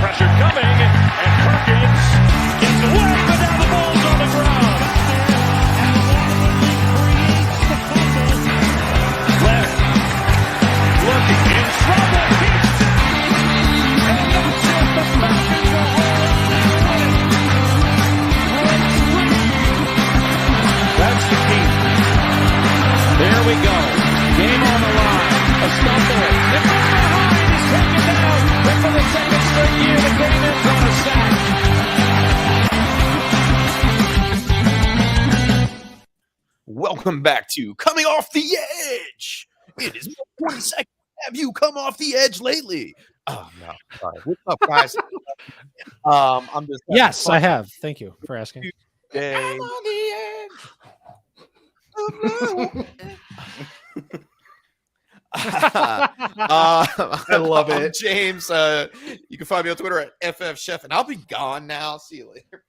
pressure coming, and Perkins gets away, but now the ball's on the ground. Leonard looking in trouble. And that's it. The Falcons are home. That's the key. There we go. Game on the line. A stumble. And behind is taken down. And for the second straight year, the game ends on a sack. Welcome back to Coming Off the Edge. It is 20 seconds. Have you come off the edge lately? Oh, no. Sorry. What's up, guys? I'm just. Yes, I have. Thank you for asking. I'm on the edge. I love it. I'm James. You can find me on Twitter at FFChef, and I'll be gone now. See you later.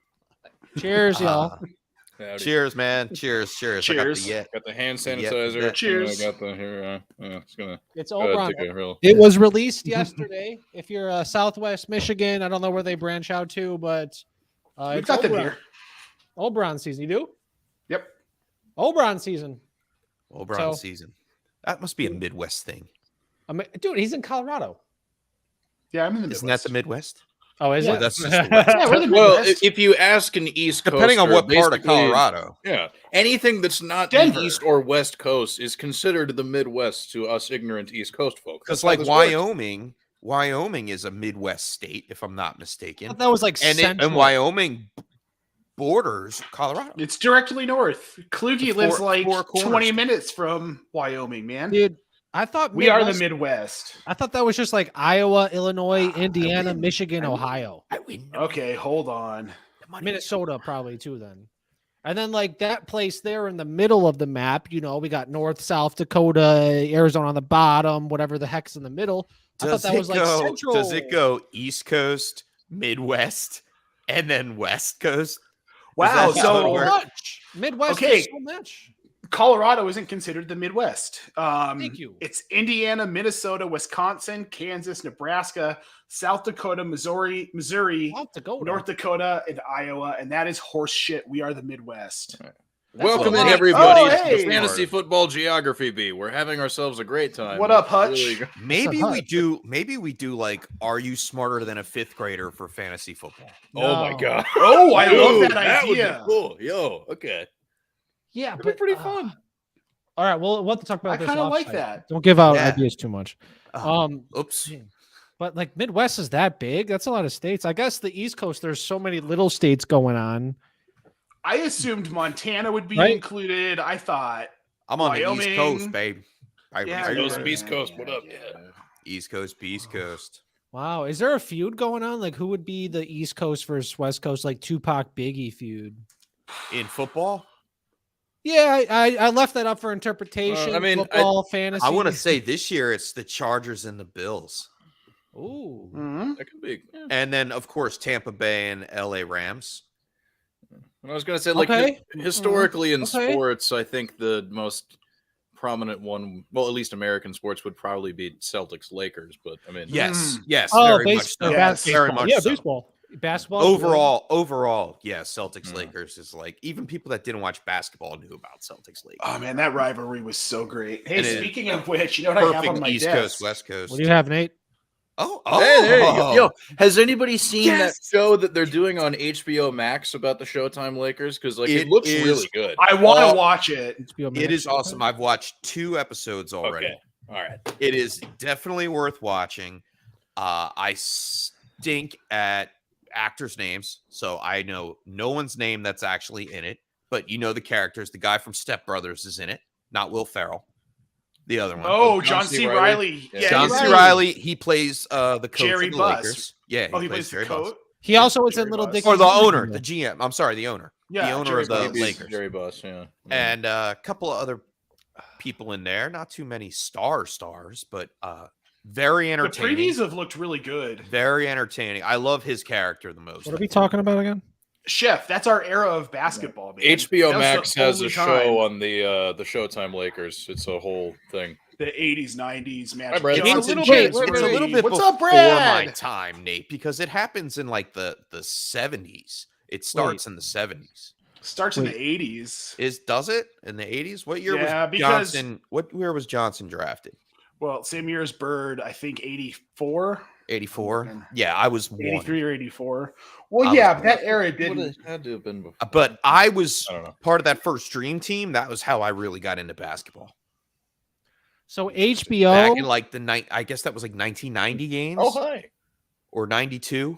Cheers, y'all. Cheers, man. Cheers. Cheers. I Got the hand sanitizer. Yeah. Cheers. I got the here. It's Oberon. Real... It was released yesterday. If you're Southwest Michigan, I don't know where they branch out to, but we've it's got them Oberon. here. Oberon season. You do? Yep. Oberon season. Oberon season. That must be a Midwest thing. Dude, he's in Colorado. Yeah, I'm in the Isn't Midwest. that the Midwest? Oh, is it? That's just the West. Yeah, we're the Well, Midwest. if you ask an East Coast, Depending on what part of Colorado. Yeah, anything that's not Denver. the East or West Coast is considered the Midwest to us ignorant East Coast folks. Because That's how like this works. Wyoming is a Midwest state, if I'm not mistaken. That was like And central. Wyoming borders Colorado. It's directly north. Kluge lives like four corners. 20 minutes from Wyoming, man. Dude, I thought We are the Midwest. I thought that was just like Iowa, Illinois, Indiana, Michigan, Ohio. Okay, hold on. Minnesota probably too then. And then like that place there in the middle of the map, we got North, South Dakota, Arizona on the bottom, whatever the heck's in the middle. I thought that was like central. Does it go East Coast, Midwest, and then West Coast? Wow, Is that how it so works? much. Midwest Okay. is so much. Colorado isn't considered the Midwest. Thank you. It's Indiana, Minnesota, Wisconsin, Kansas, Nebraska, South Dakota, Missouri, South Dakota. North Dakota, and Iowa, and that is horse shit. We are the Midwest. Welcome a in, lot. everybody, Oh, to hey. the Fantasy Football Geography Bee. We're having ourselves a great time. What up, Hutch? Maybe Hutch? we do like, are you smarter than a fifth grader for fantasy football? Oh my No. god! Oh, I love Ooh, that would be idea. cool. Yo, okay. Yeah, That'd be but pretty fun. All right, we'll have to talk about I this. kind of like offsite. that. Don't give out Yeah. ideas too much. Oops. But like Midwest is that big? That's a lot of states. I guess the East Coast, there's so many little states going on. I assumed Montana would be Right. included. I thought I'm on the East Wyoming. Coast, babe. Yeah, Coast, yeah, East yeah, Coast, yeah, what up? yeah. East Coast, East Coast. Wow. Is there a feud going on? Like who would be the East Coast versus West Coast, like Tupac Biggie feud? In football, Yeah, I left that up for interpretation. I mean, football, fantasy. I want to say this year it's the Chargers and the Bills. Ooh. Mhm. That could be. Yeah. And then, of course, Tampa Bay and LA Rams. I was going to say, like, Okay. historically in Okay. sports, I think the most prominent one, well, at least American sports, would probably be Celtics Lakers. But I mean, Yes, yes, Oh, very much so. Yes. Very much Yeah, so. baseball. Basketball. Overall, yeah, Celtics Mm. Lakers is like, even people that didn't watch basketball knew about Celtics Lakers. Oh man, that rivalry was so great. Hey, It is. speaking of which, you know what I have on Perfect my East desk? Coast, West Coast. What do you have, Nate? Oh, Hey, there you go. Yo, has anybody seen Yes. that show that they're doing on HBO Max about the Showtime Lakers? Because like it It looks is- really good. I want Oh. to watch it. HBO It Max? is awesome. I've watched 2 episodes already. Okay, all right. It is definitely worth watching. I stink at actors' names, so I know no one's name that's actually in it, but you know the characters. The guy from Step Brothers is in it, not Will Ferrell. The other one. Oh, John C. Riley. Yeah. Yeah, John you're C. right. Riley. He plays the coach Jerry of the Buss. Lakers. Yeah, Oh, he plays the Jerry Buss. coach. He also was in Jerry Little Buss. Dick. Or the owner, the GM. I'm sorry, the owner. Yeah, the owner Jerry of the Buss. Lakers. Jerry Buss, yeah. And a couple of other people in there. Not too many stars, but very The entertaining. previews have looked really good. Very entertaining. I love his character the most. What are we talking about again? Chef, that's our era of basketball. Man. HBO That was Max the has a only show time. on the Showtime Lakers. It's a whole thing. the 80s, 90s, Hi, Magic Brad. It's a Johnson, little James bit, it's a little Worthy. bit What's before up, Brad? my time, Nate, because it happens in like the 70s. It starts in the 70s. Starts in the 80s. Does it in the 80s? What year Yeah, was because- Johnson? What year was Johnson drafted? Well, same year as Bird, I think 84, 84. Yeah, I was 83 one. or 84. Well, I was yeah, one. that era Would didn't. have had to have been before. But I was I don't know. part of that first dream team. That was how I really got into basketball. So Back HBO. in like the night, I guess that was like 1990 games Oh, hi. or 92.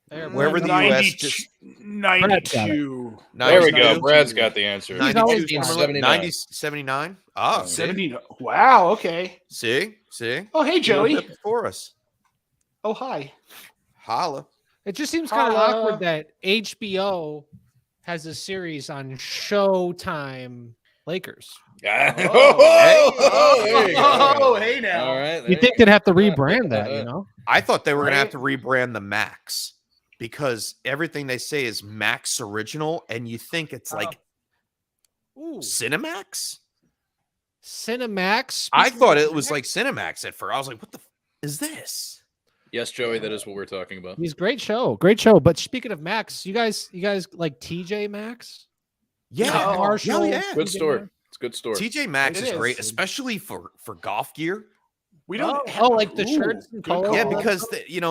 There, Wherever the Brad. US just 92. There we go. 92. Brad's got the answer. He's always 92, got it. 79. 90, 79. Oh, see? 70. Wow, okay. See? Oh, hey, A little Joey. bit before us. Oh, hi. Holla. It just seems kind of Holla. awkward that HBO has a series on Showtime Lakers. Oh, Hey. there you go. Oh, hey now. All right. You think they'd have to rebrand that, you know? I thought they were going to have Right? to rebrand the Max because everything they say is Max Original, and you think it's like Ooh, Cinemax? Cinemax. I Speaking thought of it was Max, like Cinemax at first. I was like, what the is this? Yes, Joey, that is what we're talking about. He's great show. But speaking of Max, you guys like TJ Maxx? Yeah. Oh, Marshall. yeah. Good TJ story. Maxx? It's a good story. TJ Maxx It is great, is. especially for golf gear. We don't Oh, have, like the shirts and good polos? call. Yeah, Oh, because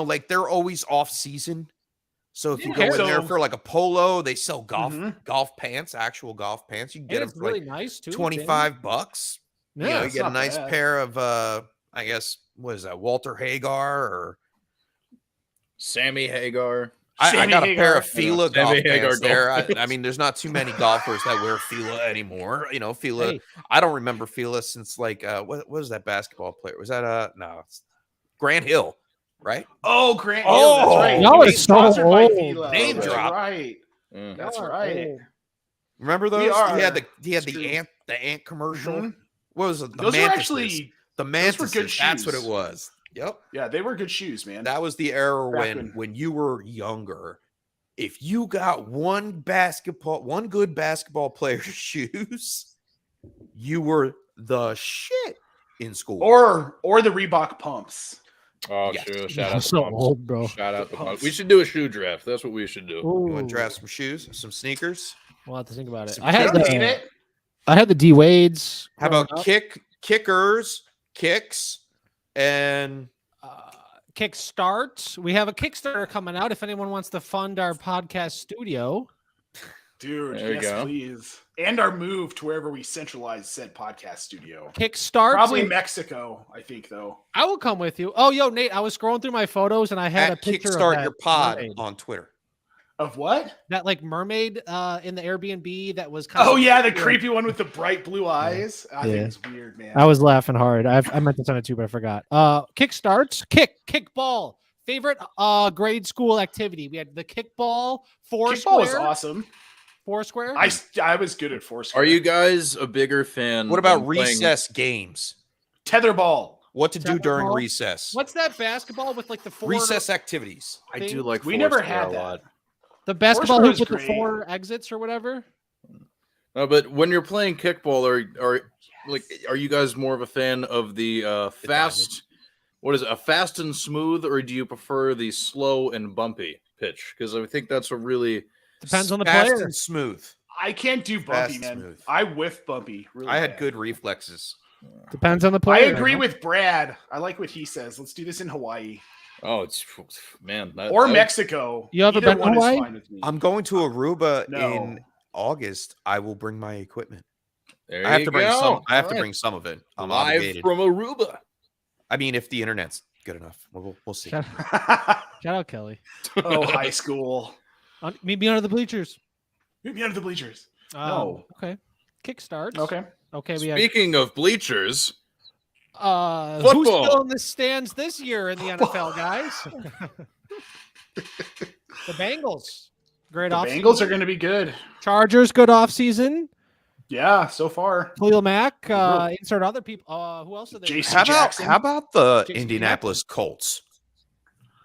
like they're always off season. So if you Yeah. go in there So- for like a polo, they sell Mhm. golf pants, actual golf pants. You can And get them it's for really like nice too. $25. Yeah, You know, you it's get a not nice bad. pair of I guess what is that, Walter Hagar or Sammy Hagar. I Sammy got a pair Hagar. of Fila Sammy golf Hagar pants there. golf I mean, there's not too many golfers that wear Fila anymore. You know, Fila. Hey, I don't remember Fila since like what was that basketball player? Was that no, it's Grant Hill, right? Oh, Grant Hill. Oh, That's right. y'all He are was so sponsored by old. Fila. Name That's drop. right. Yeah. That's y'all are right. old. Remember We those? are. He had It's the true. ant commercial. Mhm. What was it? The Those were mantises. actually, The those were mantises. good That's what it shoes. was. Yep. yeah, they were good shoes, man. That was the era Back when you were younger. If you got one good basketball player's shoes, you were the shit in school. or the Reebok pumps. Oh, Yes. sure. Shout I'm out to so Pumps. old, bro. Shout out to Pumps. Pumps. We should do a shoe draft. That's what we should do. You want Ooh, to draft some shoes, some sneakers? we'll have to think about it. Some I had Don't hate the it. D Wades. How growing about up. kickers, kicks, and Kickstart? We have a Kickstarter coming out. If anyone wants to fund our podcast studio, Dude, There you yes, go. please. And our move to wherever we centralize said podcast studio. Kickstart. Probably Mexico, I think, though. I will come with you. Oh, yo, Nate, I was scrolling through my photos and I had a at picture of Kickstart that Your Pod mermaid. on Twitter. Of what? That like mermaid in the Airbnb that was kind Oh, of yeah, the creepy one with the bright blue eyes. I Yeah. think it's weird, man. I was laughing hard. I meant to send it to you, but I forgot. Kickstarts, kickball. Favorite grade school activity. We had the kickball, Kickball was Foursquare. awesome. Foursquare. I was good at Foursquare. Are you guys a bigger fan? What about of playing- recess games? Tetherball? What to do during Tetherball? recess? What's that basketball with like the four Recess activities. I thing? do like. We never Foursquare had a that. lot. the basketball Foursquare hoop was with the great. 4 exits or whatever? No, but when you're playing kickball, are you guys more of a fan of the fast? What is it, a fast and smooth, or do you prefer the slow and bumpy pitch? Because I think that's a really Depends on the Fast player. and smooth. I can't do Fast bumpy, and man. smooth. I whiff bumpy. Really I had bad. good reflexes. Depends on the I player. agree you know? with Brad. I like what he says. Let's do this in Hawaii it's man or Mexico. You ever Either been to one is Hawaii? fine with me. I'm going to Aruba No. in August. I will bring my equipment. There I have you to bring go. some. I have All to right. bring some of it. I'm Live obligated. from Aruba. I mean, if the internet's good enough, we'll see. Shout out Kelly. Oh, high school. Meet me under the bleachers. Meet me under the bleachers. No. Okay. Kickstarts. Okay. Okay. We have Speaking of bleachers, who's Football. still in the stands this year in the NFL, guys? The Bengals. Great The off. Bengals are going to be good. Chargers. Good off season. Yeah, so far. Khalil Mack. Insert other people. Who else are they? Jason How about Jackson. how about the Jason Indianapolis Colts?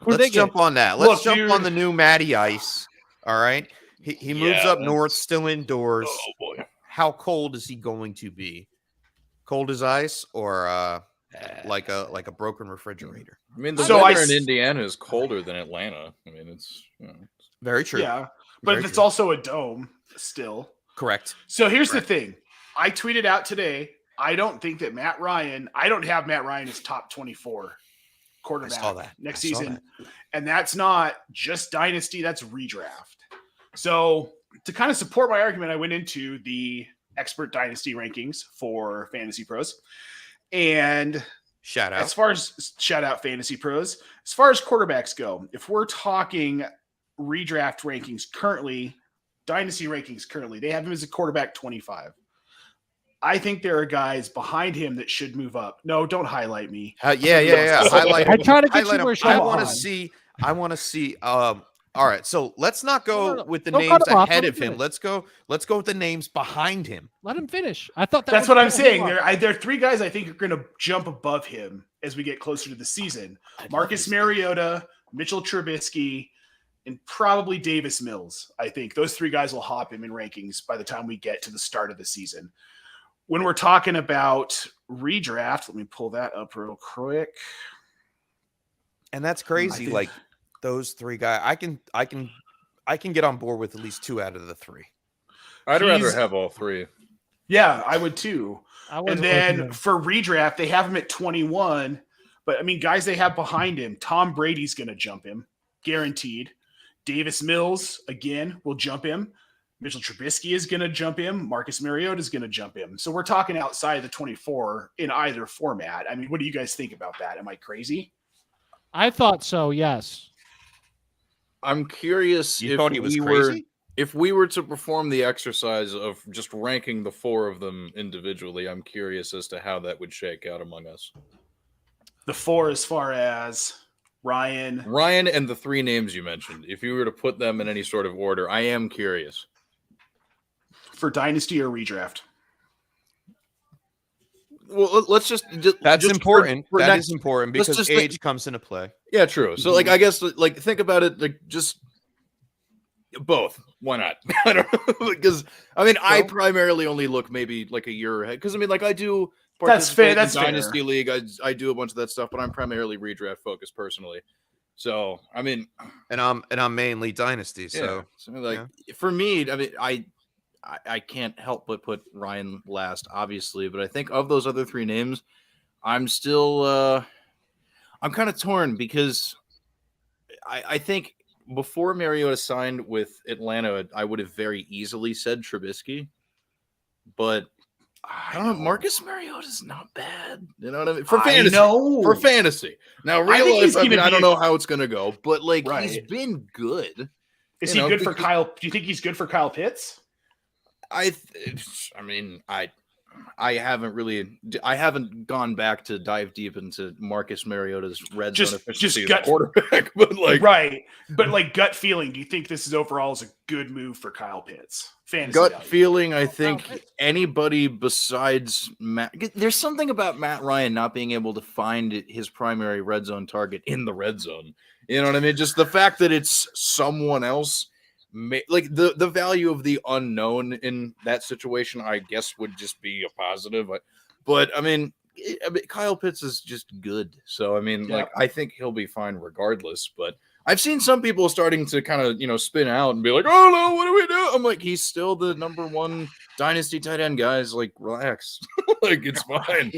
Who'd Let's they jump get? on that. Look, Let's jump on dude. the new Matty Ice. All right. He moves Yeah, up north, that's- still indoors. oh boy, How cold is he going to be? cold as ice, or like a broken refrigerator. I mean, the So weather in Indiana is colder than Atlanta. I mean, it's Very true. Yeah, but Very it's true. also a dome still. Correct. So here's Correct. the thing. I tweeted out today, I don't think that I don't have Matt Ryan as top 24 quarterback I saw that. next I saw season. that. And that's not just dynasty, that's redraft. So to kind of support my argument, I went into the expert dynasty rankings for Fantasy Pros. And Shout out. as far as shout out Fantasy Pros, as far as quarterbacks go, if we're talking redraft rankings currently, dynasty rankings currently, they have him as a quarterback 25. I think there are guys behind him that should move up. No, don't highlight me. Yeah. Highlight. I try to get highlight you more him. shots. I want to see. All right, so let's not go No. with the Don't names cut him off. ahead Let of him him. finish. Let's go with the names behind him. Let him finish. I thought That's was what I'm the whole saying. thing. There are three guys I think are going to jump above him as we get closer to the season. Marcus Mariota, Mitchell Trubisky, and probably Davis Mills. I think those three guys will hop him in rankings by the time we get to the start of the season. When we're talking about redraft, let me pull that up real quick. And that's crazy. Like those three guys, I can get on board with at least two out of the three. I'd rather have all three. Yeah, I would too. I And then for redraft, they have him at 21. But I mean, guys they have behind him, Tom Brady's going to jump him, guaranteed. Davis Mills, again, will jump him. Mitchell Trubisky is going to jump him. Marcus Mariota is going to jump him. So we're talking outside of the 24 in either format. I mean, what do you guys think about that? Am I crazy? I thought so, yes. I'm curious You thought he was crazy? If we were to perform the exercise of just ranking the four of them individually, I'm curious as to how that would shake out among us. The four as far as Ryan and the three names you mentioned, if you were to put them in any sort of order, I am curious. for Dynasty or redraft? Well, let's just that's just important. For That next, is important let's because just age think- comes into play. Yeah, true. So, like, I guess, like, think about it, like, just both. Why not? I don't know, because I mean, I primarily only look maybe like a year ahead. Because I mean, like, I do. That's fair. participate in That's Dynasty fair. League. I do a bunch of that stuff, but I'm primarily redraft focused personally. So, I mean, And I'm mainly dynasty. So like for me, I mean, I can't help but put Ryan last, obviously, but I think of those other three names, I'm still I'm kind of torn because I think before Mariota signed with Atlanta, I would have very easily said Trubisky, but I don't know. Marcus Mariota's not bad. You know what I mean? For fantasy. For fantasy. Now, real life, I mean, I don't know how it's going to go, but like he's been good. Is he good for Kyle? Do you think he's good for Kyle Pitts? I mean, I haven't gone back to dive deep into Marcus Mariota's red zone efficiency as a quarterback, but like but like gut feeling, do you think this is overall is a good move for Kyle Pitts? Fantasy gut value. feeling, I think anybody besides Matt. There's something about Matt Ryan not being able to find his primary red zone target in the red zone. You know what I mean? Just the fact that it's someone else. Like the value of the unknown in that situation, I guess, would just be a positive. But I mean, Kyle Pitts is just good. So I mean, like I think he'll be fine regardless. But I've seen some people starting to kind of spin out and be like, "Oh no, what do we do?" I'm like, he's still the number one dynasty tight end, guys. Like, relax, like it's fine.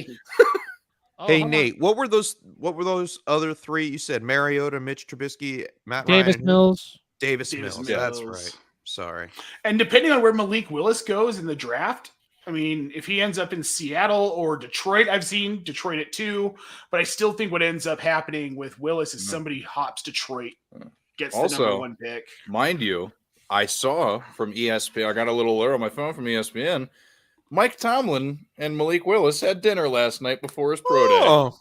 Hey Nate, what were those other three you said? Mariota, Mitch Trubisky, Matt Davis Ryan, Mills. Davis Mills. That's right. Sorry. And depending on where Malik Willis goes in the draft, I mean, if he ends up in Seattle or Detroit, I've seen Detroit at 2, but I still think what ends up happening with Willis is somebody hops Detroit, gets the number 1 pick. Mind you, I saw from ESPN, I got a little alert on my phone from ESPN, Mike Tomlin and Malik Willis had dinner last night before his pro day.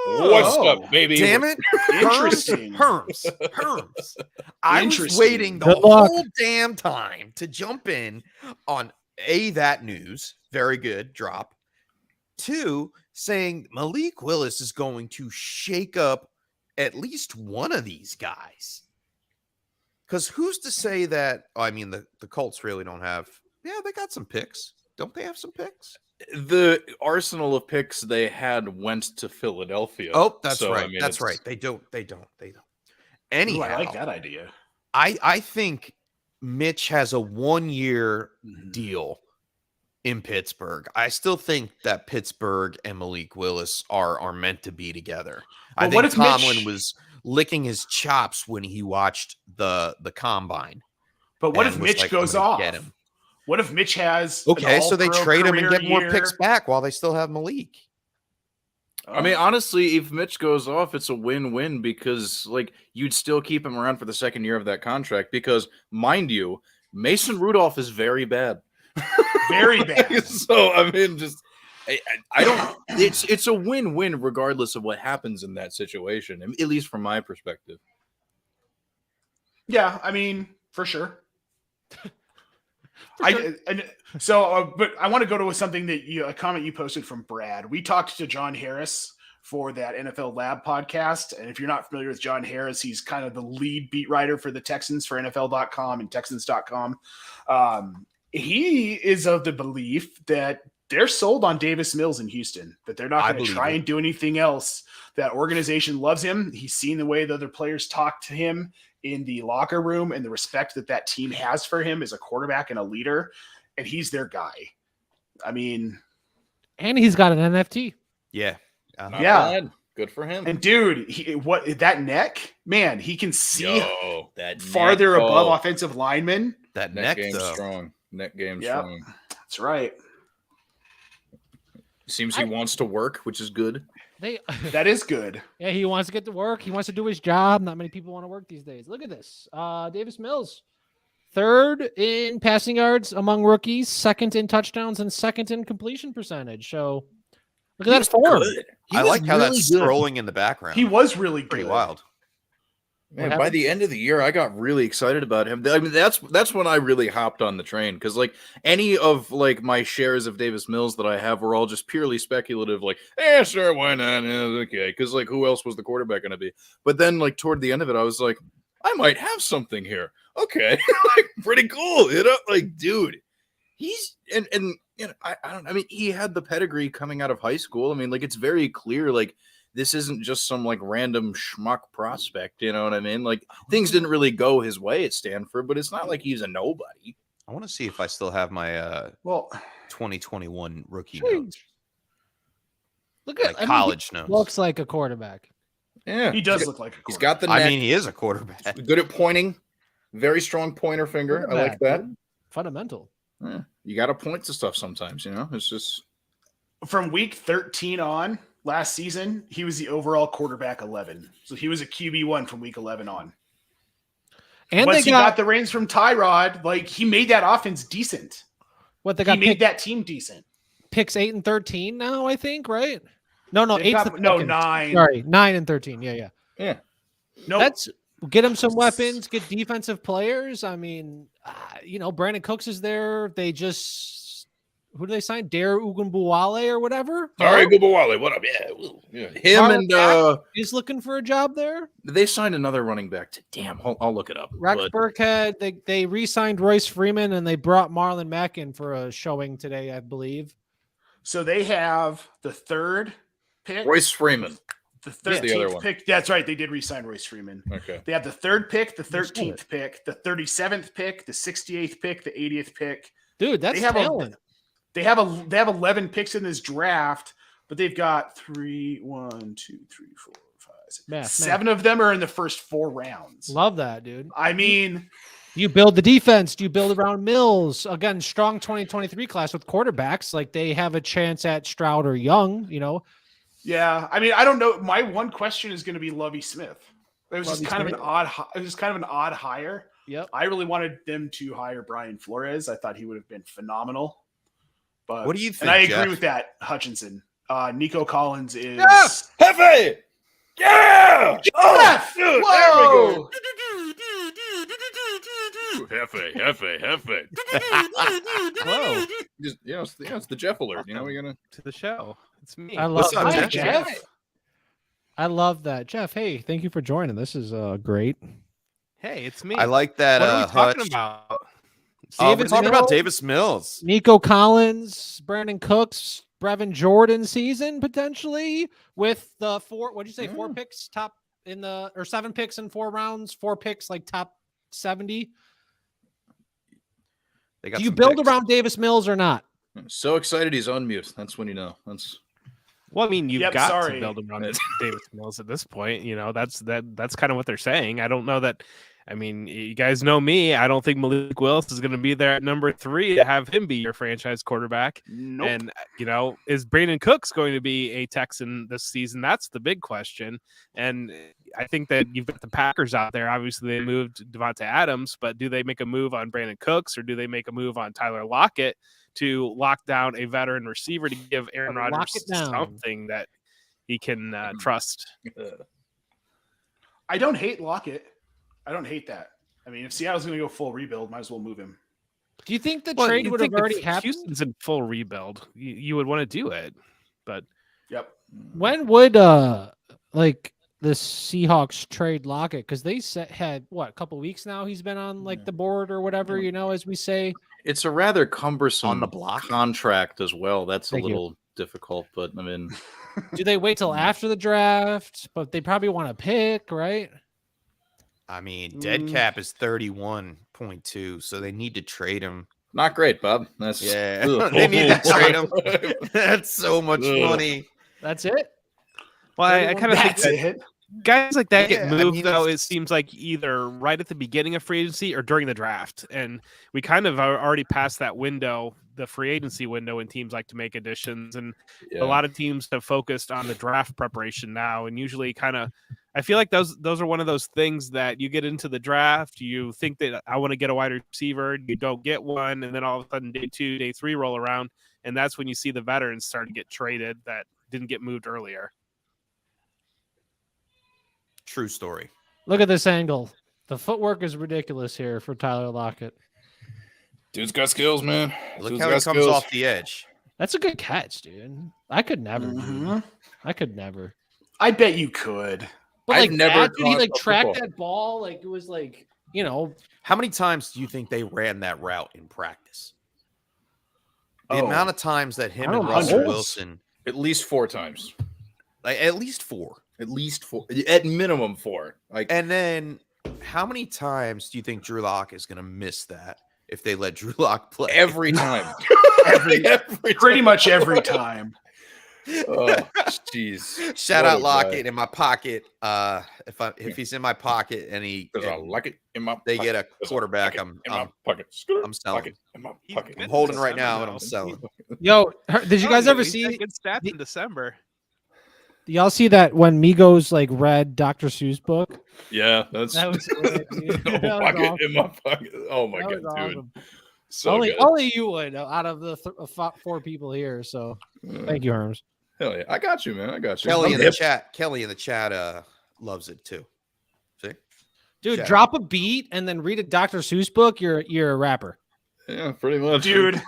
What's up, baby? Damn it. Interesting. Herms. I was waiting the whole damn time to jump in on that news. Very good drop. 2, saying Malik Willis is going to shake up at least one of these guys. Because who's to say that? I mean, the Colts really don't have. Yeah, they got some picks. Don't they have some picks? the arsenal of picks they had went to Philadelphia. Oh, that's So, right. I mean, That's it's- right. They don't. Ooh, Anyhow, I like that idea. I think Mitch has a 1-year Mhm. deal in Pittsburgh. I still think that Pittsburgh and Malik Willis are meant to be together. I Well, what think if Mitch- Tomlin was licking his chops when he watched the combine. But what and if was Mitch like, "I'm goes gonna off? get him." What if Mitch has an Okay, so they all-pro trade him and career get more year? picks back while they still have Malik. I mean, honestly, if Mitch goes off, it's a win-win because, like, you'd still keep him around for the second year of that contract because, mind you, Mason Rudolph is very bad. Very bad. So, I mean, just I don't. It's a win-win regardless of what happens in that situation, at least from my perspective. Yeah, I mean, for sure. But I want to go to something that a comment you posted from Brad. We talked to John Harris for that NFL Lab podcast, and if you're not familiar with John Harris, he's kind of the lead beat writer for the Texans for NFL.com and Texans.com. He is of the belief that they're sold on Davis Mills in Houston, that they're not going to try and do anything else. That organization loves him. He's seen the way the other players talk to him in the locker room and the respect that team has for him as a quarterback and a leader, and he's their guy. I mean, and he's got an NFT. Yeah. Not Yeah. bad. Good for him. And dude, that neck, man, he can see that farther neck, above offensive linemen. That neck neck, game though. strong. Neck game Yep. strong. That's right. Seems he wants to work, which is good. That is good. Yeah, he wants to get to work. He wants to do his job. Not many people want to work these days. Look at this. Davis Mills, 3rd in passing yards among rookies, 2nd in touchdowns, and 2nd in completion percentage. So look at that form. I like how that's scrolling in the background. He was really pretty good. wild. Man, by the end of the year, I got really excited about him. I mean, that's when I really hopped on the train because, like, any of like my shares of Davis Mills that I have were all just purely speculative. Like, sure, why not? Okay, because like, who else was the quarterback going to be? But then, like, toward the end of it, I was like, I might have something here. Okay, like, pretty cool, you know? Like, dude, he's and you know, I mean, he had the pedigree coming out of high school. I mean, like, it's very clear, like. This isn't just some like random schmuck prospect, you know what I mean? Like things didn't really go his way at Stanford, but it's not like he's a nobody. I want to see if I still have my 2021 rookie notes. Look at college notes. Looks like a quarterback. Yeah, He does look like a quarterback. He's got the neck. I mean, he is a quarterback. Good at pointing. Very strong pointer finger. I like that. Dude. Fundamental. Yeah. You got to point to stuff sometimes, you know? It's just From week 13 on last season, he was the overall quarterback 11. So he was a QB1 from week 11 on. And Once they he got the reins from Tyrod, like he made that offense decent. What they He got made that team decent. picks 8 and 13 now, I think, right? No, They've 8's got- no, 9. Sorry, 9 and 13. Yeah. No, That's get him some weapons, get defensive players. I mean, Brandon Cooks is there. They just who do they sign? Dare Ugunbuwale or whatever. Sorry, Gubawale. What up? Yeah. Him Marlon and Mack is looking for a job there. they signed another running back. Damn, I'll look it up. Rex But Burkhead. They re-signed Royce Freeman and they brought Marlon Mack in for a showing today, I believe. so they have the 3rd pick. Royce Freeman. The Who's the other 13th one? pick. That's right. They did re-sign Royce Freeman. Okay. They have the 3rd pick, the Let's do 13th pick, the 37th pick, the 68th pick, the 80th pick. Dude, that's They have talent. They have 11 picks in this draft, but they've got 3, 1, 2, 3, 4, 5, 6, Math. 7 of them are in the first 4 rounds. Love that, dude. I mean, You build the defense. You build around Mills. Again, strong 2023 class with quarterbacks. Like they have a chance at Stroud or Young, yeah. I mean, I don't know. My one question is going to be Lovie Smith. It was just kind of an odd. It was kind of an odd hire. Yep. I really wanted them to hire Brian Flores. I thought he would have been phenomenal. But What do you think, And I agree Jeff? with that, Hutchinson. Nico Collins is. Yeah! Hefe! Yeah! Jeff! dude, Whoa! Hefe. Hello Just, it's the Jeff alert. You know, we're gonna. to the show. It's me. I love What's up, that, Jeff? I love that. Jeff, hey, thank you for joining. This is great. Hey, it's me. I like that What are we talking Hutch. about? We're Davis talking about Mills, Davis Mills. Nico Collins, Brandon Cooks, Brevin Jordan season potentially with the four. What'd you say? 4 picks top in the or 7 picks in 4 rounds, 4 picks like top 70. They got Do you some build picks. around Davis Mills or not? So excited he's on mute. That's when you know. That's Well, I mean, you've Yep, got sorry. to build around Davis Mills at this point. You know, that's kind of what they're saying. I don't know that. I mean, you guys know me. I don't think Malik Willis is going to be there at number 3 to have him be your franchise quarterback. Nope. And, you know, is Brandon Cooks going to be a Texan this season? That's the big question. And I think that you've got the Packers out there. Obviously, they moved Devonta Adams, but do they make a move on Brandon Cooks or do they make a move on Tyler Lockett to lock down a veteran receiver to give Aaron Lock Rodgers it down. something that he can trust? I don't hate Lockett. I don't hate that. I mean, if Seattle's going to go full rebuild, might as well move him. Do you think the Well, trade you'd would have think if already happened? Houston's in full rebuild. You would want to do it, but Yep. When would like the Seahawks trade Lockett? Because they had what, a couple weeks now he's been on like the board or whatever, you know, as we say. it's a rather cumbersome On the block? contract as well. That's Thank a you. little difficult, but I mean, Do they wait till after the draft? But they probably want to pick, right? I mean, dead cap is 31.2, so they need to trade him. not great, Bob. That's Yeah, Ugh. they need to trade him. That's so much Ugh. money. That's it. well, I kind of think That's that it. guys like that get Yeah, I moved mean, though. It it's- seems like either right at the beginning of free agency or during the draft, and we kind of are already past that window, the free agency window, when teams like to make additions, and Yeah. a lot of teams have focused on the draft preparation now, and usually kind of. I feel like those are one of those things that you get into the draft, you think that I want to get a wide receiver, you don't get one, and then all of a sudden day 2, day 3 roll around, and that's when you see the veterans start to get traded that didn't get moved earlier. True story. Look at this angle. The footwork is ridiculous here for Tyler Lockett. Dude's got skills, man. Look Dude's how he got comes skills. off the edge. That's a good catch, dude. I could never. Dude. Mhm. I could never. I bet you could. But I've like never that, dude, he caught like a tracked football. that ball like it was like, you know, How many times do you think they ran that route in practice? The Oh. amount of times that him I don't and know. Russell Hundreds. Wilson, At least 4 times. like at least 4. At least 4. At minimum 4. Like And then how many times do you think Drew Lock is going to miss that if they let Drew Lock play? every time. Every pretty much every time. Oh, jeez. Shout What out a Lockett guy. in my pocket. If he's in my pocket and There's a locket in my they pocket. get a There's quarterback, locket I'm in my pocket. Scooter. I'm selling. Pocket in my He's pocket. good I'm holding in right now December, and I'm though. selling. yo, did you guys ever He's got see? good stats in December? Y'all see that when Migos like read Dr. Seuss book? Yeah, that's That was sick, dude. That was pocket awesome. in my pocket. Oh my That god, was dude. awesome. So only, good. only you would out of the 4 people here. So thank you, Herms. Hell yeah. I got you, man. I got you. Kelly I'm in the hip. chat. Kelly in the chat loves it too. See? Dude, Shout drop a beat and then read a Dr. Seuss book. You're a rapper. Yeah, pretty much. Dude.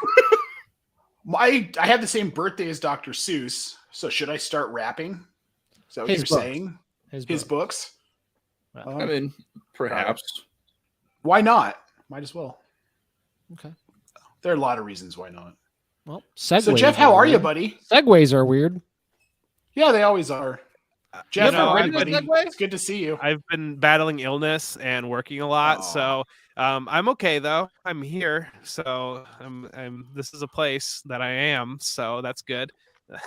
I have the same birthday as Dr. Seuss, so should I start rapping? Is that what His you're books. saying? His His book. books? I mean, perhaps. Why not? Might as well. Okay. There are a lot of reasons why not. Well, segues. So Jeff, how are you, weird. buddy? Segues are weird. Yeah, they always are. Jeff, know, how are you, I've buddy? been- It's good to see you. I've been battling illness and working a lot, Aw. so I'm okay though. I'm here, so I'm. This is a place that I am, so that's good.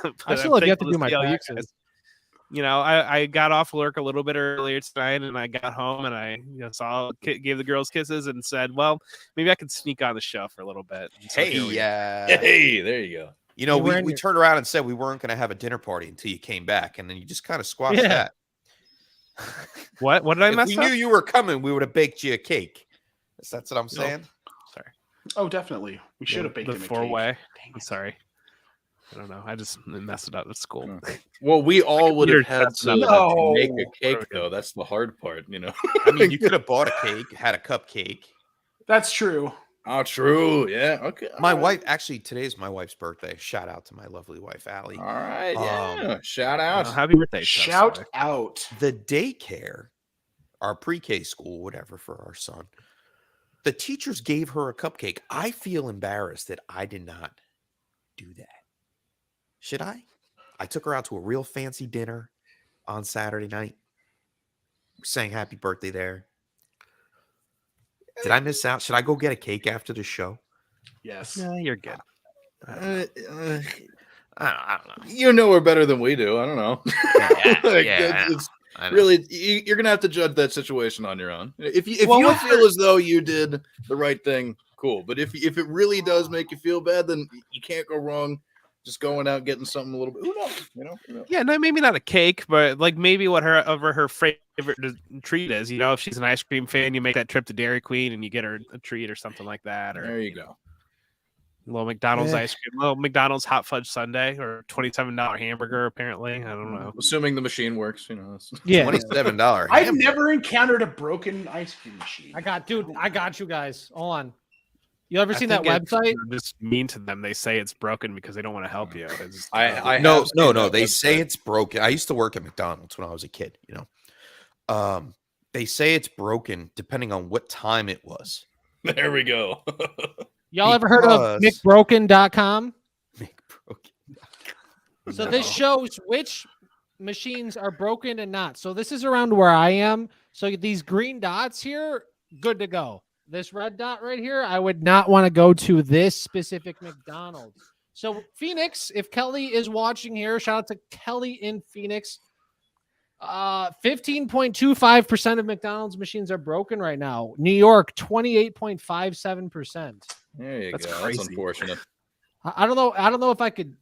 But I still I'm have yet to thankful do my see all you taxes. guys. You know, I got off work a little bit earlier tonight, and I got home and I gave the girls kisses and said, well, maybe I could sneak on the show for a little bit. And so Hey, here we are. yeah. Hey, there you go. You know, You wearing we your- turned around and said we weren't going to have a dinner party until you came back, and then you just kind of squashed Yeah. that. What did I If mess we up? knew you were coming, we would have baked you a cake. That's what I'm saying. Sorry, Oh, definitely. We should have baked the him a cake. 4-way. Dang I'm it. sorry. I don't know. I just messed it up at school. Mm. Well, we all would have computer had sets to it up. make No. a cake, though. That's the hard part, you know. I mean, you could have bought a cake, had a cupcake. That's true. Oh, true. Yeah. Okay. My all right. wife, actually, today's my wife's birthday. Shout out to my lovely wife, Allie. All right. Yeah. Shout out. Happy birthday, Shout Chester. out. The daycare, our pre-K school, whatever, for our son, the teachers gave her a cupcake. I feel embarrassed that I did not do that. Should I? I took her out to a real fancy dinner on Saturday night. We sang happy birthday there. Did I miss out? Should I go get a cake after the show? Yes. Yeah, you're good. I don't know. You know her better than we do. I don't know. Like, Yeah, it's I know. really, you're gonna have to judge that situation on your own. If you Well, you with feel as though you did the right thing, cool. But if it really does make you feel bad, then you can't go wrong. Just going out and getting something a little bit. Who knows? You know. Yeah, no, maybe not a cake, but like maybe what her favorite treat is. You know, if she's an ice cream fan, you make that trip to Dairy Queen and you get her a treat or something like that. Or There you go. little McDonald's Yeah. ice cream, little McDonald's hot fudge sundae, or $27 hamburger. Apparently, I don't know. Assuming the machine works, you know. Yeah. $27. I've hamburger. never encountered a broken ice cream machine. I got you guys. Hold on. You ever I seen that think it's website? just mean to them. They say it's broken because they don't want to help you. It's, I No. have seen that They say website. it's broken. I used to work at McDonald's when I was a kid. They say it's broken depending on what time it was. There we go. Y'all ever heard of Because- McBroken.com? Broken. So this shows which machines are broken and not. So this is around where I am. So these green dots here, good to go. This red dot right here, I would not want to go to this specific McDonald's. So Phoenix, if Kelly is watching here, shout out to Kelly in Phoenix. 15.25% of McDonald's machines are broken right now. New York, 28.57%. There you That's go. crazy. That's unfortunate. I don't know. I don't know if I could.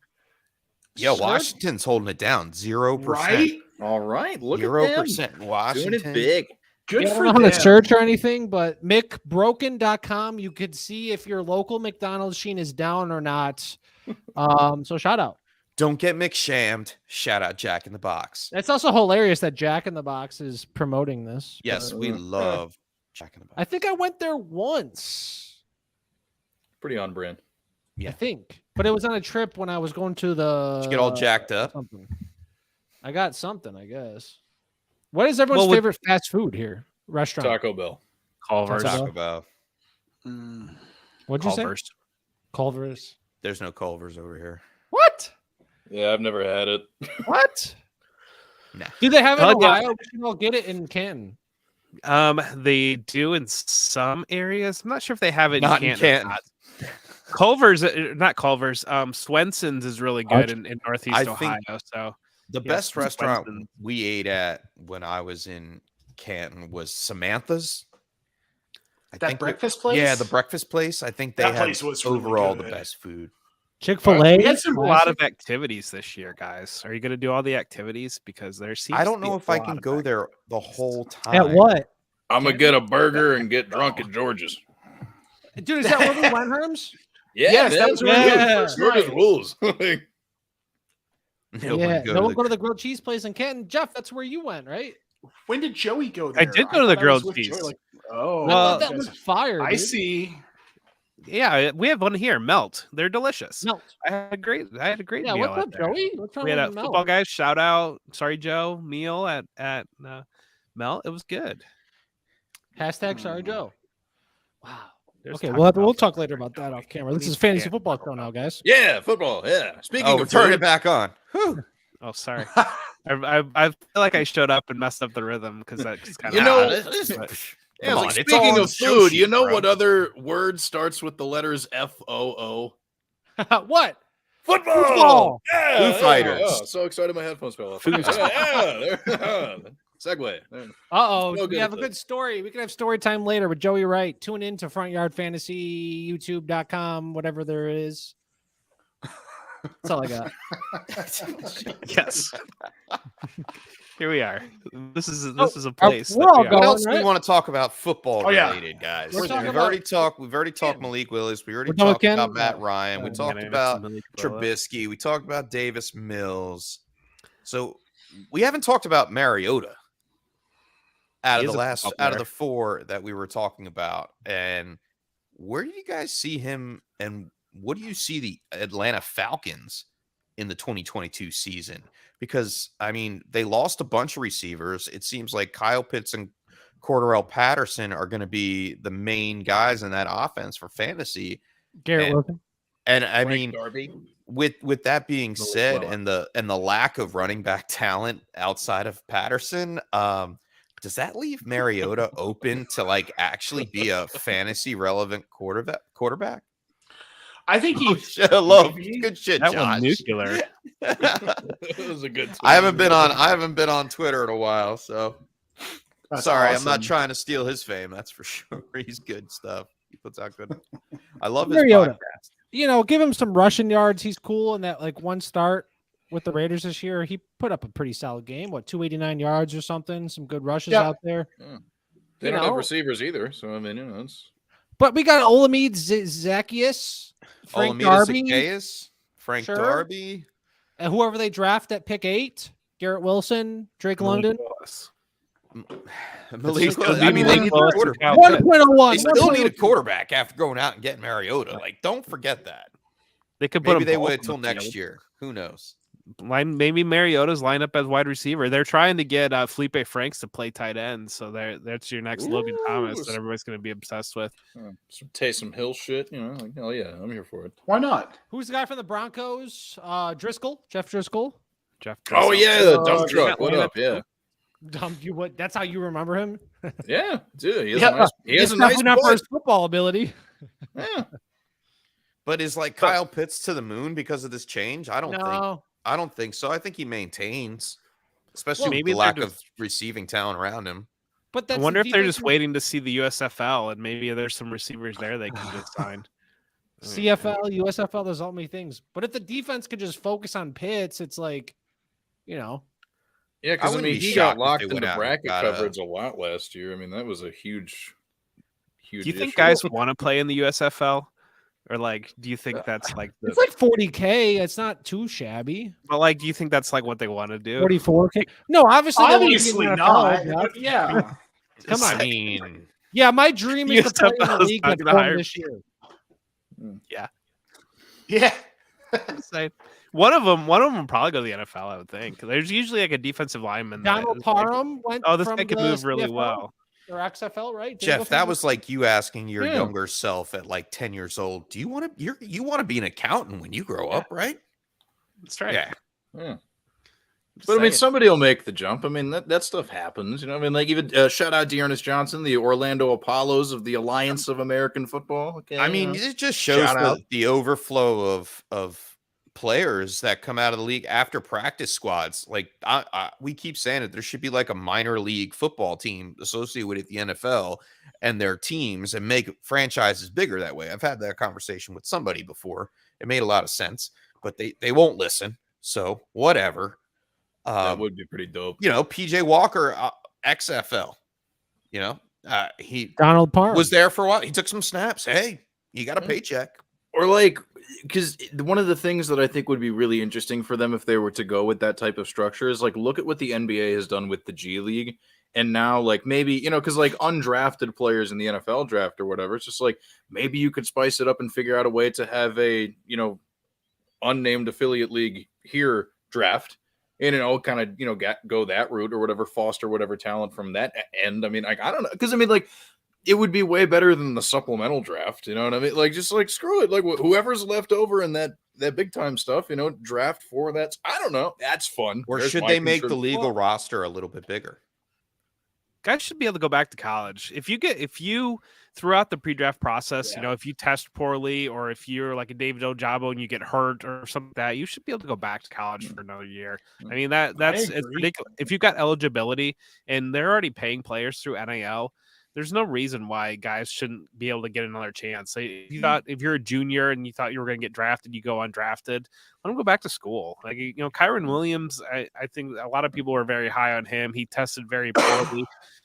Yeah, search- Washington's holding it down. 0%. Right? All right. Look at 0%. them. Washington. Doing it big. Good Yeah, I for don't know how them. to search or anything, but McBroken.com, you could see if your local McDonald's machine is down or not. So shout out. Don't get McShammed. Shout out Jack in the Box. It's also hilarious that Jack in the Box is promoting this. Yes, but we love Jack in the Box. I think I went there once. Pretty on brand. Yeah. I think, but it was on a trip when I was going to the. Did you get all jacked up? Something. I got something, I guess. What is everyone's Well, with- favorite fast food here? Restaurant. Taco Bell. Culver's. Taco Talk about. What'd you say? Culver's. Culver's. There's no Culver's over here. What? Yeah, I've never had it. What? Nah. Do they have it in Oh, yeah. Ohio? We should all get it in Canton. They do in some areas. I'm not sure if they have it Not in in Canton. Canton. Culver's, not Culver's. Swenson's is really good in Northeast I Ohio. think- So The Yeah, best some restaurant Swenson. we ate at when I was in Canton was Samantha's. I That think breakfast place? Yeah, the breakfast place. I think they That had place was really overall the good. best food. Chick-fil-A. We had some a lot of activities this year, guys. Are you going to do all the activities? Because there seems I to don't be know a if I lot can of go activities. there the whole time. At what? I'm gonna get a burger and get drunk at George's. Dude, is that where we went, Herms? Yeah, Yes, man. that was where we went first George's night. rules. No one Yeah. go No to one the- go to the grilled cheese place in Canton. Jeff, that's where you went, right? When did Joey go I there? did go to the thought I was grilled with cheese. Joey, like, oh, I Well, thought that was fire. I dude. see. Yeah, we have one here. Melt. They're delicious. No. I had a great Yeah, meal what's out up, there. Joey? What's wrong We had with a the football Melt? guy shout out. Sorry, Joe meal at Melt. It was good. Hashtag sorry, Joe. Wow. There's Okay, Taco we'll Bell talk for later sure. about that No, off we- camera. we This is need- fantasy yeah. football show now, guys. Yeah, football. Yeah. Speaking Oh, we're of turning food, it back on. Whew. Oh, sorry. I feel like I showed up and messed up the rhythm because that's kind You of know, Nah, this- but- yeah, Come like, on, it's speaking all on of the show food, sheet, you know bro. what other word starts with the letters FOO? What? Football. Football. Yeah, Foo Fighters. Oh, so excited my headphones fell off. Food. Yeah, there. Segue. There. Uh-oh. So We good have at a good story. We can have story time later with Joey Wright. Tune in to Front Yard Fantasy, YouTube.com, whatever there is. That's all I got. yes. Here we are. This is a Oh, place. we're that all we are. going- What else do right? we want to talk about football Oh, yeah. related, guys? We're We've talking already about talked. We've already talked Ken. Malik Willis. We already We're done with talked Ken? about Matt Ryan. We Yeah, talked Yeah, about Malik Willis. Trubisky. We talked about Davis Mills. So we haven't talked about Mariota out He of is the a last football out of the player. four that we were talking about. And where do you guys see him? And what do you see the Atlanta Falcons in the 2022 season? Because I mean, they lost a bunch of receivers. It seems like Kyle Pitts and Cordarrelle Patterson are going to be the main guys in that offense for fantasy. Garrett Wilson. And I Frank mean, Darby. with that being Malik said, Willis. and the lack of running back talent outside of Patterson, does that leave Mariota open to like actually be a fantasy relevant quarterback? I think he. Love maybe. good shit, That Josh. one nuclear. It was a good time. I haven't been on Twitter in a while, so That's sorry, awesome. I'm not trying to steal his fame. That's for sure. He's good stuff. He puts out good. I love his Mariota. podcast. You know, give him some rushing yards. He's cool in that like one start with the Raiders this year. He put up a pretty solid game. 289 yards or something. Some good rushes out there. Yeah. They don't have receivers either, so I mean, it's. But we got Olamide Zaccheaus, Frank Darby, Zaccheaus, Frank Darby, and whoever they draft at pick 8, Garrett Wilson, Drake London. Malik Willis. I mean, they need a Willis quarterback. and Kyle Pitts. 1.01. They still need a quarterback after going out and getting Mariota. Like, don't forget that. They could put Maybe him they both would on until the next field. year. Who knows? Maybe Mariota's line up as wide receiver. They're trying to get Felipe Franks to play tight end, so that's your next Logan Thomas that everybody's going to be obsessed with. Some Taysom Hill shit, like, oh yeah, I'm here for it. Why not? Who's the guy from the Broncos? Driscoll, Jeff Driscoll. Jeff. Oh Driscoll. yeah, the dump truck. What yeah. up? Yeah, That's how you remember him. yeah, dude. He has Yeah. a nice. He has It's a nice definitely not for butt. his football ability. Yeah. But is like Kyle Pitts to the moon because of this change? I don't think so. I think he maintains, especially with maybe the they're lack just- of receiving talent around him. But I that's wonder the if they're just defensive- waiting to see the USFL and maybe there's some receivers there they can get signed. CFL, USFL. There's all many things. But if the defense could just focus on Pitts, it's like, Yeah, I because I wouldn't mean, be he shocked got if locked they into went out and bracket got a- coverage a lot last year. I mean, that was a huge. Do you think issue. guys want to play in the USFL? Or like, do you think that's like it's like 40K. It's not too shabby. but like, do you think that's like what they want to do? 44K. No, obviously, they wanna be in Obviously the not. NFL, Jeff. Yeah. Come on. I mean, Yeah, my dream is to play in the USFL is league not that's gonna going hire- this year. Yeah. Say, one of them will probably go to the NFL. I would think there's usually like a defensive lineman. that Donald is like, Parham went oh, this from guy could the move really CFL well. or XFL, right? Didn't go Jeff, from that the- was like you asking your Yeah. younger self at like 10 years old, do you want to be an accountant when you grow up, right? That's right. Yeah. Yeah. Just But I mean, saying. somebody will make the jump. I mean, that stuff happens. I mean, like even shout out to Ernest Johnson, the Orlando Apollos of the Alliance of American Football. Okay, I mean, it just shows Shout out. the overflow of players that come out of the league after practice squads. Like we keep saying that there should be like a minor league football team associated with the NFL and their teams and make franchises bigger that way. I've had that conversation with somebody before. It made a lot of sense, but they won't listen. So whatever. that would be pretty dope. PJ Walker, XFL, he Donald Parham. was there for a while. He took some snaps. Hey, you got a paycheck. Or like, because one of the things that I think would be really interesting for them if they were to go with that type of structure is like, look at what the NBA has done with the G League. And now, like, maybe, because like undrafted players in the NFL draft or whatever, it's just like, maybe you could spice it up and figure out a way to have a, unnamed affiliate league here draft and, kind of, go that route or whatever, foster whatever talent from that end. I mean, like, I don't know. Because I mean, like, it would be way better than the supplemental draft. You know what I mean? Like, just like, screw it. Like, whoever's left over in that big time stuff, draft for that. I don't know. That's fun. Or There's should my they make the concern. legal roster a little bit bigger? Guys should be able to go back to college. If you throughout the pre-draft process, if you test poorly or if you're like a David Ojabo and you get hurt or something like that, you should be able to go back to college for another year. I mean, that's it's agree. ridiculous. If you've got eligibility and they're already paying players through NIL, there's no reason why guys shouldn't be able to get another chance. If you're a junior and you thought you were going to get drafted, you go undrafted, let him go back to school. Like, Kyron Williams, I think a lot of people were very high on him. He tested very poorly.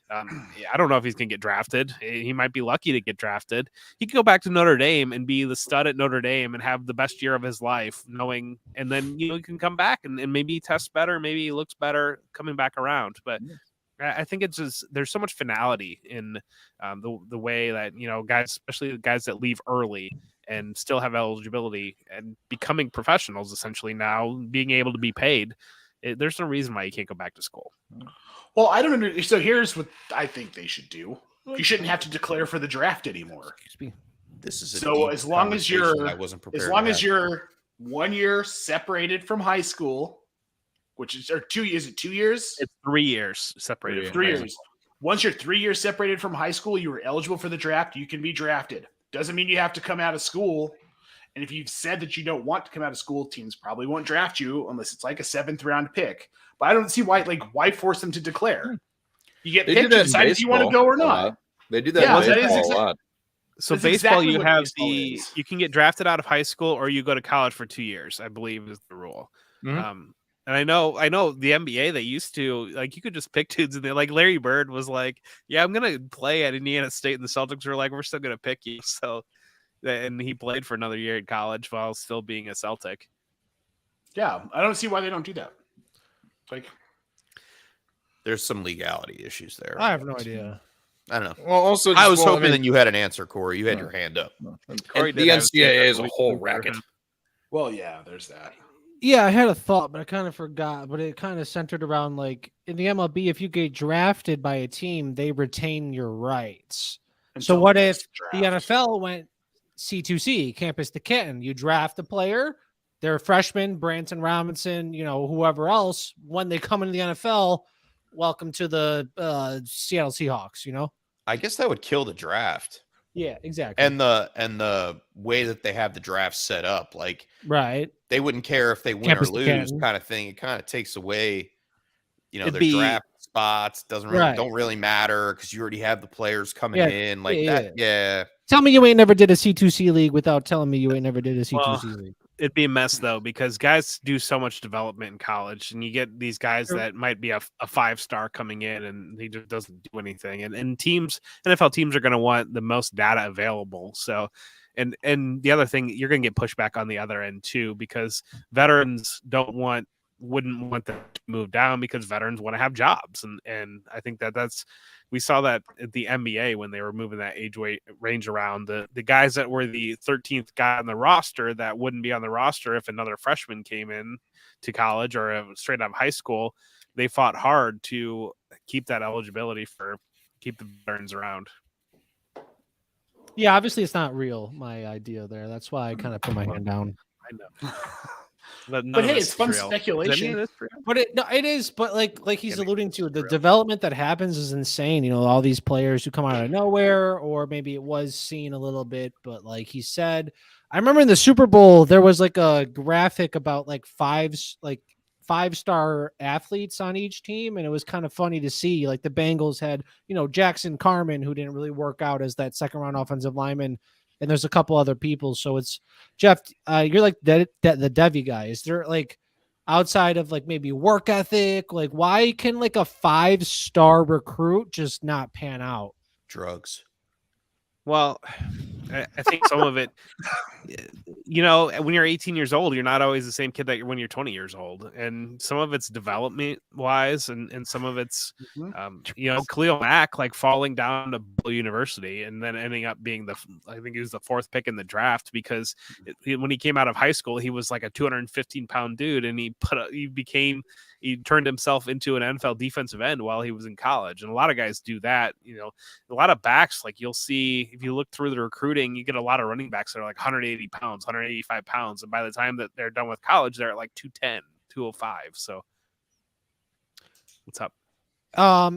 I don't know if he's going to get drafted. He might be lucky to get drafted. He could go back to Notre Dame and be the stud at Notre Dame and have the best year of his life, and then, he can come back and maybe he tests better. Maybe he looks better coming back around. But I think it's just, there's so much finality in the way that, guys, especially the guys that leave early and still have eligibility and becoming professionals, essentially now being able to be paid. there's no reason why you can't go back to school. Well, I don't understand. So here's what I think they should do. You shouldn't have to declare for the draft anymore. Excuse me. This is So as long as you're I wasn't prepared. as long as you're 1 year separated from high school, which is or 2 years. Is it 2 years? It's 3 years separated. from 3 high years. school. Once you're 3 years separated from high school, you were eligible for the draft. You can be drafted. Doesn't mean you have to come out of school. And if you've said that you don't want to come out of school, teams probably won't draft you unless it's like a 7th round pick. But I don't see why force them to declare. You get picked, you decide if you want to go or not. They do that Yeah, in that is baseball a lot. So That's baseball, exactly you what have baseball is. you can get drafted out of high school or you go to college for 2 years, I believe is the rule. Mhm. And I know the NBA, they used to, like, you could just pick dudes and they, like, Larry Bird was like, yeah, I'm going to play at Indiana State, and the Celtics were like, we're still going to pick you. So, and he played for another year in college while still being a Celtic. Yeah, I don't see why they don't do that. Like, There's some legality issues there. I have no idea. I don't know. Well, also, I was hoping that you had an answer, Corey. You had your hand up. Corey the did have NCAA is a week whole for racket. him. well, yeah, there's that. Yeah, I had a thought, but I kind of forgot. But it kind of centered around like in the MLB, if you get drafted by a team, they retain your rights. So Until what the if next the draft. NFL went C2C, campus to Canton? You draft a player, they're a freshman, Branson Robinson, whoever else. When they come into the NFL, welcome to the Seattle Seahawks. I guess that would kill the draft Yeah, exactly. and the way that they have the draft set up. Like right. they wouldn't care if they win Campus or to lose, Canton. kind of thing. It kind of takes away, It'd their be- draft spots. Don't Right. really matter because you already have the players coming Yeah, in like yeah, that. Yeah. Tell me you ain't never did a C2C league without telling me you ain't never did a C2C league. It'd be a mess though, because guys do so much development in college, and you get these guys Sure. that might be a 5-star coming in and he just doesn't do anything. And NFL teams are going to want the most data available. So, and the other thing, you're going to get pushback on the other end too, because veterans wouldn't want them to move down because veterans want to have jobs. And I think we saw that at the NBA when they were moving that age range around. The guys that were the 13th guy on the roster that wouldn't be on the roster if another freshman came in to college or straight out of high school, they fought hard to keep that eligibility keep the veterans around. Yeah, obviously it's not real, my idea there. That's why I kind of put my hand down. I know. But hey, it's fun speculation. But it is. But like he's alluding to, the development that happens is insane. All these players who come out of nowhere, or maybe it was seen a little bit. But like he said, I remember in the Super Bowl there was like a graphic about like five-star athletes on each team, and it was kind of funny to see. Like the Bengals had Jackson Carman, who didn't really work out as that second-round offensive lineman. And there's a couple other people. So it's Jeff, you're like the Devy guy. Is there like outside of like maybe work ethic, like why can like a 5-star recruit just not pan out? Drugs. Well, I think some of it, when you're 18 years old, you're not always the same kid that you're when you're 20 years old. And some of it's development wise, and some of it's, Khalil Mack, like falling down to Blue University and then ending up being I think he was the 4th pick in the draft because when he came out of high school, he was like a 215-pound dude, and he turned himself into an NFL defensive end while he was in college. And a lot of guys do that. A lot of backs, like you'll see, if you look through the recruiting, you get a lot of running backs that are like 180 pounds, 185 pounds. And by the time that they're done with college, they're at like 210, 205. So what's up?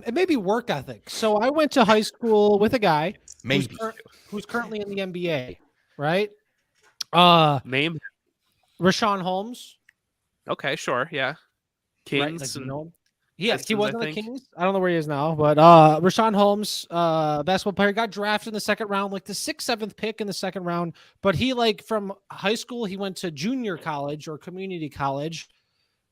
It may be work ethic. So I went to high school with a guy Maybe. who's currently in the NBA, right? Name? Rashawn Holmes. Okay, sure. Yeah. Right? Kings. Yes, he Pistons, was I on the think. Kings. I don't know where he is now, but Rashawn Holmes, basketball player, got drafted in the second round, like the 6th, 7th pick in the second round. But he from high school, he went to junior college or community college,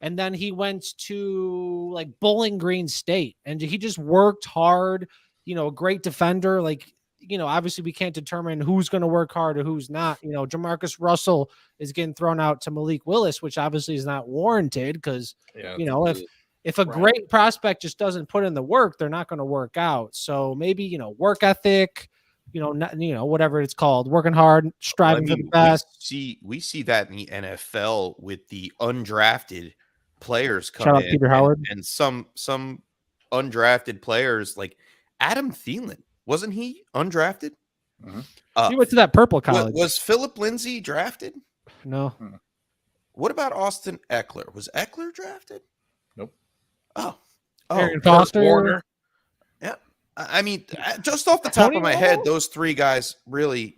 and then he went to like Bowling Green State, and he just worked hard. A great defender. Obviously we can't determine who's going to work hard or who's not. Jamarcus Russell is getting thrown out to Malik Willis, which obviously is not warranted because if a great prospect just doesn't put in the work, they're not going to work out. So maybe, work ethic, whatever it's called, working hard, striving for the best. We see that in the NFL with the undrafted players come Shout out in, Peter Howard. and some undrafted players like Adam Thielen, wasn't he undrafted? He went to that purple college. Was Philip Lindsay drafted? No. What about Austin Eckler? Was Eckler drafted? Nope. Aaron Foster. Warner. Yeah. I mean, just off the top Tony of my Romo? head, those three guys really,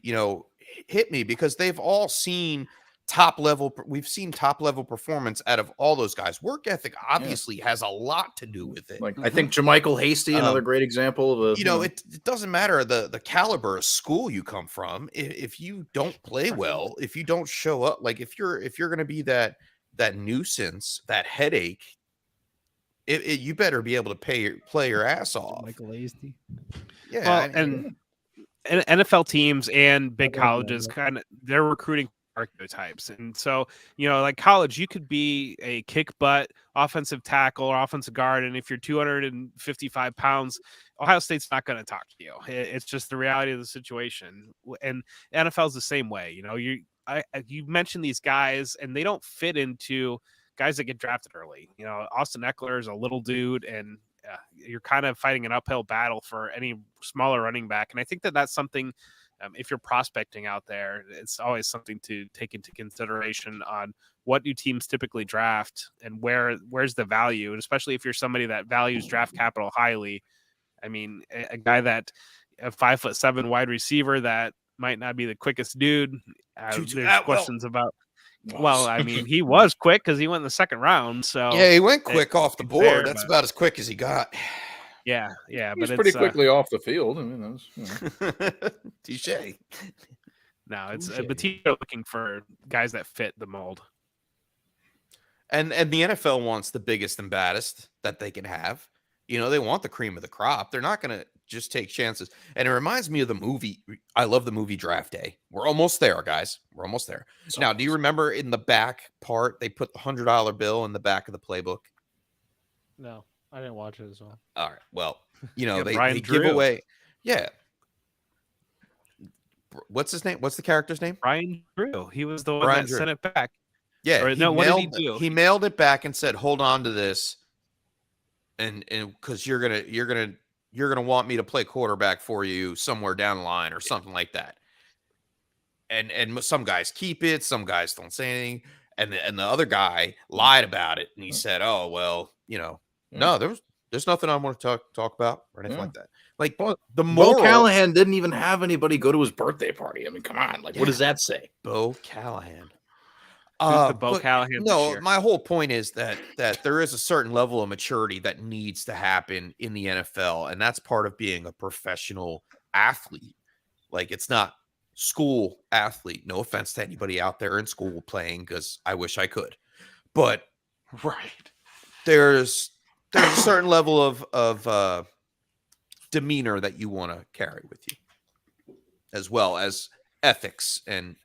hit me because they've all seen top level. We've seen top level performance out of all those guys. Work ethic obviously has a lot to do with it. Like I think Jermichael Hasty, another great example of a. It doesn't matter the caliber of school you come from. If you don't play well, if you don't show up, like if you're going to be that nuisance, that headache, you better be able to play your ass off. Michael Hasty. Yeah, Well, and NFL teams and big colleges they're recruiting archetypes. And so, like college, you could be a kick butt offensive tackle or offensive guard. And if you're 255 pounds, Ohio State's not going to talk to you. It's just the reality of the situation. And NFL is the same way. You mentioned these guys and they don't fit into guys that get drafted early. Austin Eckler is a little dude and you're kind of fighting an uphill battle for any smaller running back. And I think that's something, if you're prospecting out there, it's always something to take into consideration on what do teams typically draft and where's the value. And especially if you're somebody that values draft capital highly. I mean, a guy that a 5'7" wide receiver that might not be the quickest dude. There's questions about. Well, I mean, he was quick because he went in the second round. So yeah, he went quick off the board. Fair, That's about as quick as he got. Yeah, He's pretty quickly off the field. I mean, Touche. No, it's but teams are looking for guys that fit the mold. And the NFL wants the biggest and baddest that they can have. They want the cream of the crop. They're not going to just take chances. And it reminds me of the movie. I love the movie Draft Day. We're almost there, guys. We're almost there. Now, do you remember in the back part, they put the $100 bill in the back of the playbook? No, I didn't watch it as well. All right. Well, Yeah, they give away. Yeah. What's his name? What's the character's name? Brian Drew. He was the one that sent it back. Yeah. Or, no, what did he do? He mailed it back and said, "Hold on to this." And because you're gonna want me to play quarterback for you somewhere down the line or something like that. And some guys keep it, some guys don't say anything, and the other guy lied about it, and he said, "Oh well, no, there's nothing I want to talk about or anything like that." Like the Bo Callahan didn't even have anybody go to his birthday party. I mean, come on, what does that say? Bo Callahan. Callahan. No, my whole point is that there is a certain level of maturity that needs to happen in the NFL, and that's part of being a professional athlete. Like it's not school athlete. No offense to anybody out there in school playing, because I wish I could, but Right. there's a certain level of demeanor that you want to carry with you, as well as ethics and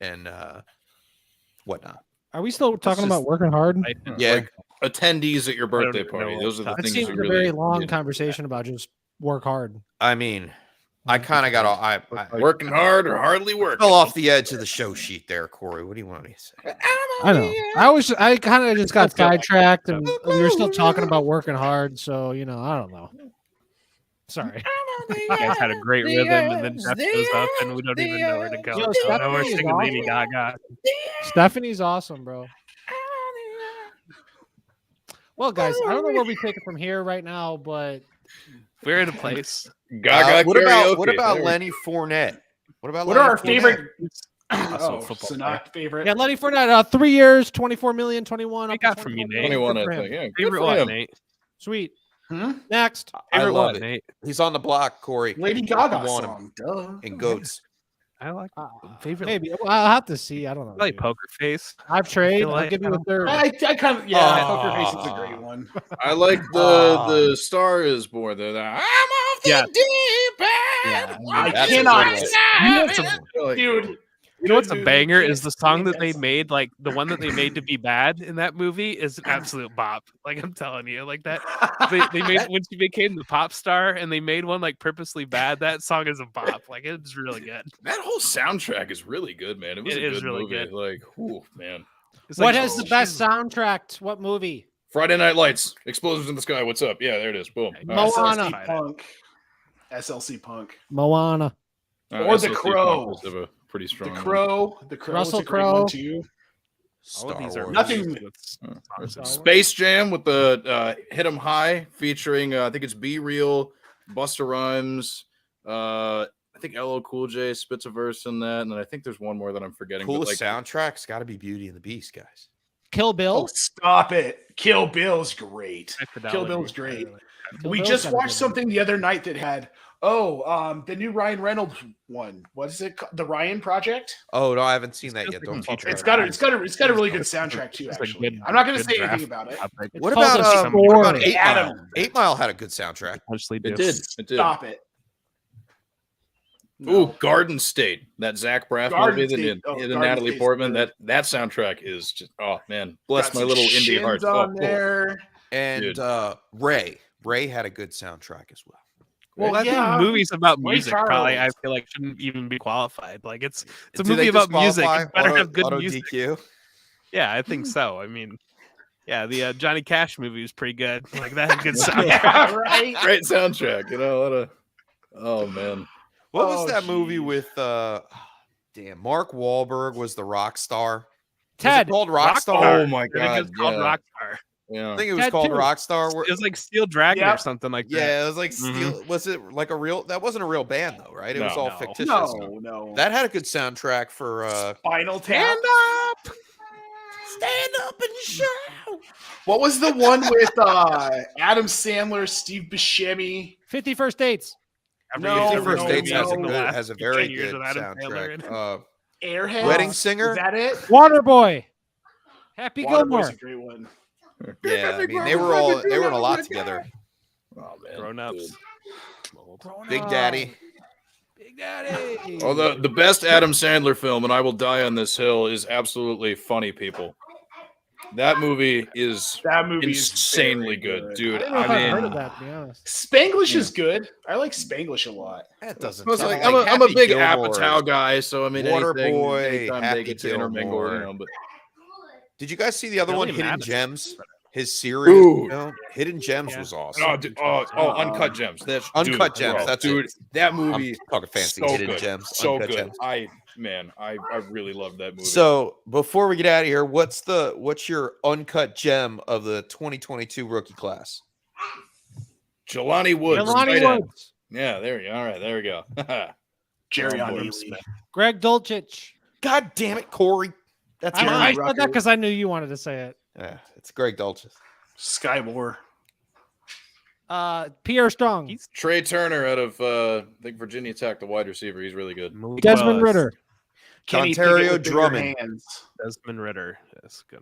whatnot. Are we still talking about working hard? Yeah. Like attendees at your birthday even party. know Those are the That things seems you a really very long need. conversation about just work hard. I mean, I kind of got all I Working hard or hardly working. fell off the edge of the show sheet there, Corey. What do you want me to say? I know. I kind of just got sidetracked, and we were still talking about working hard. So I don't know. Sorry. You guys had a great rhythm, and then Jeff goes up, and we don't even know where to go. Yo, So now we're Stephanie's singing Lady awesome. Gaga. Stephanie's awesome, bro. Well, guys, I don't know where we take it from here right now, but We're in a place. Gaga What karaoke. about There. Lenny Fournette? What What are our favorite? Also Oh, football so player. not favorite. yeah, Lenny Fournette, 3 years, 24 million, 21. I up to got from you, 24 Nate. million. 21, Good I for him. think. Yeah, good Favorite for one, him. Nate. Sweet. Hmm? Next. I Favorite love one, it. Nate. He's on the block, Corey. Lady Gaga Want him. song. Duh. And goats. I like favorite. Maybe. Well, I'll have to see. I don't know. I like dude. Poker Face. I've traded. feel I'll like- give you a third. I kind of Poker Face is a great one. I like the Star is Born. I'm off the Yeah. deep end. Yeah. I That's a cannot. good one. You know what's a- Like, Dude. You know what's a Dude, banger you is the can't song sing that they that made, like the one that they made to be bad in that movie is an absolute bop. Like I'm telling you, like that they made when she became the pop star and they made one like purposely bad. That song is a bop. Like it's really good. that whole soundtrack is really good, man. It was It a is good really movie. good. Like, man. It's What like, has the best soundtrack? What movie? Friday Night Lights, explosions in the sky. What's up? Yeah, there it is. Boom. Moana. SLC Punk. SLC Punk. Moana. Or The SLC Crow. Punk is a pretty strong. The one. Crow. The Crow Russell is a great Crowe. one too. All of these are Nothing- movies with Star Wars. Space Jam with the Hit 'em High featuring I think it's Be Real, Busta Rhymes, I think LL Cool J spits a verse in that, and then I think there's one more that I'm forgetting. Coolest soundtrack's got to be Beauty and the Beast, guys. Kill Bill. Oh, stop it. Kill Bill's great. high Kill fidelity. Bill's great. Kill We Bill's just got a watched good something the other night that had the new Ryan Reynolds one. What is it? The Ryan Project? Oh no, I haven't seen that It's yet. just Don't like talk feature. about It's it. got a really good soundtrack too. It's a Actually, good- I'm not going to good say anything draft about it. topic. It's What called about a what about story. 8 Adam. Mile? 8 Mile had a good soundtrack. Potentially It do. did. It did. Stop it. Ooh, Garden State, that Zach Braff Garden movie, State. the Garden Natalie State's Portman. good. That soundtrack is just man, bless Got my some little indie Shins heart. on Oh, there. And Dude. Ray had a good soundtrack as well. Well, I yeah. think movies about Ray music probably I Charles. feel like shouldn't even be qualified. Like it's a Do movie they about music. disqualify It better auto- have good auto music. DQ? Yeah, I think so. I mean, yeah, the Johnny Cash movie was pretty good. Like that had good soundtrack. Yeah, right. great soundtrack. Oh man, What was Oh, that movie geez. with Mark Wahlberg was the rock star? Was it Ted. called Rockstar? Rockstar. Oh my I think God, it's called yeah. Rockstar. yeah. I think it was Ted called too. Rockstar. It was like Steel Dragon or Yep. something like that. Yeah, it was like Mhm. Steel. Was it like a real? That wasn't a real band though, right? It was No. all No. fictitious. No. That had a good soundtrack for Spinal Tap. Stand up and shout. What was the one with Adam Sandler, Steve Buscemi? 50 First Dates. No, 50 First no, Dates has a no. good, has a very 10 years good with Adam Sandler in soundtrack. it. Airheads. Wedding Singer? Is that it? Waterboy. Happy Waterboy's Gilmore. a great one. Yeah, I mean they were in a lot together. Oh man, Grown ups. dude. Big Daddy. Big Daddy. Oh, the best Adam Sandler film, and I will die on this hill, is absolutely Funny People. That movie is That movie insanely is very good, I dude. don't know if I I've heard mean, of that, to be honest. Spanglish is good. I like Spanglish a lot. That doesn't. Plus, sound like, like I'm a Happy big Gilmore. Apatow guy, so I mean, Waterboy, anytime Happy they get to intermingle, Gilmore. but Did you guys see the other Billy one, Hidden Madison. Gems? His series, Dude. Hidden Gems Yeah. was awesome. Uncut Gems. That's Uncut dude, Gems, bro, that's dude. it. That I'm movie, talking fancy. so Hidden good. Gems, so Uncut good. Gems. I really love that movie. So before we get out of here, what's your uncut gem of the 2022 rookie class? Jelani Woods. Jelani tight end. Woods. Yeah, there we go. All right, there we go. Jerry Oh, on boy. Neely. Greg Dulcich. God damn it, Corey. That's I right. said that because I knew you wanted to say it. Yeah, it's Greg Dulcich. Sky Moore. Pierre Strong. Trey Turner out of I think Virginia Tech, the wide receiver. He's really good. Desmond Ritter. Kenny Ontario Pickett with bigger Drummond. hands. Desmond Ritter. That's good.